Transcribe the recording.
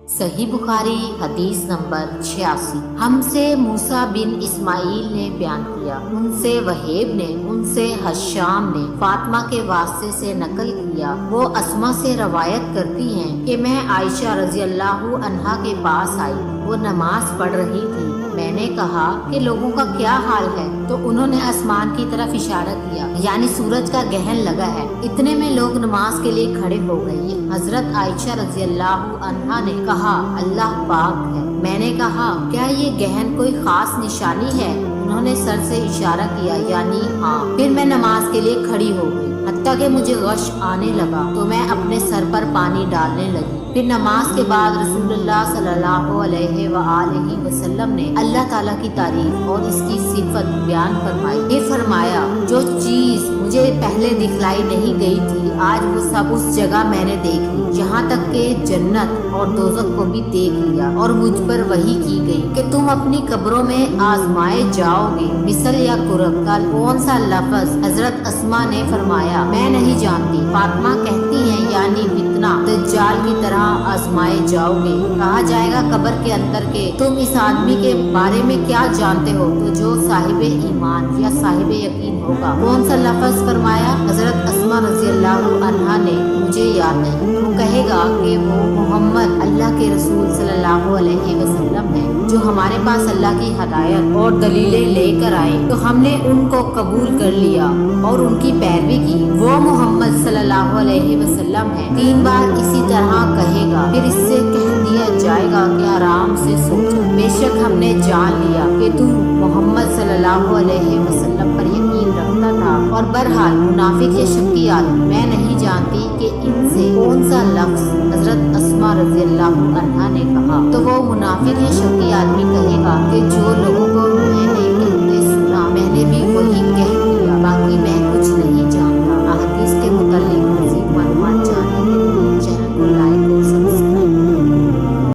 صحیح بخاری حدیث نمبر 86۔ ہم سے موسیٰ بن اسماعیل نے بیان کیا، ان سے وہیب نے، ان سے حشام نے فاطمہ کے واسطے سے نقل کیا۔ وہ اسما سے روایت کرتی ہیں کہ میں عائشہ رضی اللہ عنہا کے پاس آئی، وہ نماز پڑھ رہی تھی۔ میں نے کہا کہ لوگوں کا کیا حال ہے، تو انہوں نے آسمان کی طرف اشارہ کیا، یعنی سورج کا گہن لگا ہے۔ اتنے میں لوگ نماز کے لیے کھڑے ہو گئے۔ حضرت عائشہ رضی اللہ عنہا نے کہا اللہ پاک ہے۔ میں نے کہا کیا یہ گہن کوئی خاص نشانی ہے؟ انہوں نے سر سے اشارہ کیا یعنی ہاں۔ پھر میں نماز کے لیے کھڑی ہو گئی، حتیٰ کہ مجھے غش آنے لگا تو میں اپنے سر پر پانی ڈالنے لگی۔ پھر نماز کے بعد رسول اللہ صلی اللہ علیہ وآلہ وسلم نے اللہ تعالیٰ کی تعریف اور اس کی صفت بیان فرمائی۔ یہ فرمایا جو چیز مجھے پہلے دکھلائی نہیں گئی تھی، آج وہ سب اس جگہ میں نے دیکھ لی، یہاں تک کہ جنت اور دوزخ کو بھی دیکھ لیا۔ اور مجھ پر وحی کی گئی کہ تم اپنی قبروں میں آزمائے جاؤ گے، مثل یا قرب کا کون سا لفظ؟ حضرت اسما نے فرمایا میں نہیں جانتی۔ فاطمہ کہتی ہیں یعنی فتنہ دجال کی طرح آزمائے جاؤ گے۔ کہا جائے گا قبر کے اندر کہ تم اس آدمی کے بارے میں کیا جانتے ہو؟ تو جو صاحب ایمان یا صاحب یقین ہوگا۔ کون سا لفظ فرمایا؟ حضرت اسما رضی اللہ عنہا نے مجھے یاد نہیں۔ وہ کہے گا کہ وہ محمد اللہ کے رسول صلی اللہ علیہ وسلم ہے جو ہمارے پاس اللہ کی ہدایت اور دلیلیں لے کر آئے، تو ہم نے ان کو قبول کر لیا اور ان کی پیروی کی۔ وہ محمد صلی اللہ علیہ وسلم ہے۔ 3 بار اسی طرح کہے گا، پھر اس سے کہہ دیا جائے گا کہ آرام سے سوچو، بے شک ہم نے جان لیا کہ تو محمد صلی اللہ علیہ وسلم پر یقین رکھتا تھا۔ اور بہرحال منافق یا شکی آدمی، میں نہیں جانتی کہ ان سے کون سا لفظ حضرت اسما رضی اللہ عنہا نے کہا۔ تو وہ منافق یا شکی آدمی کہے گا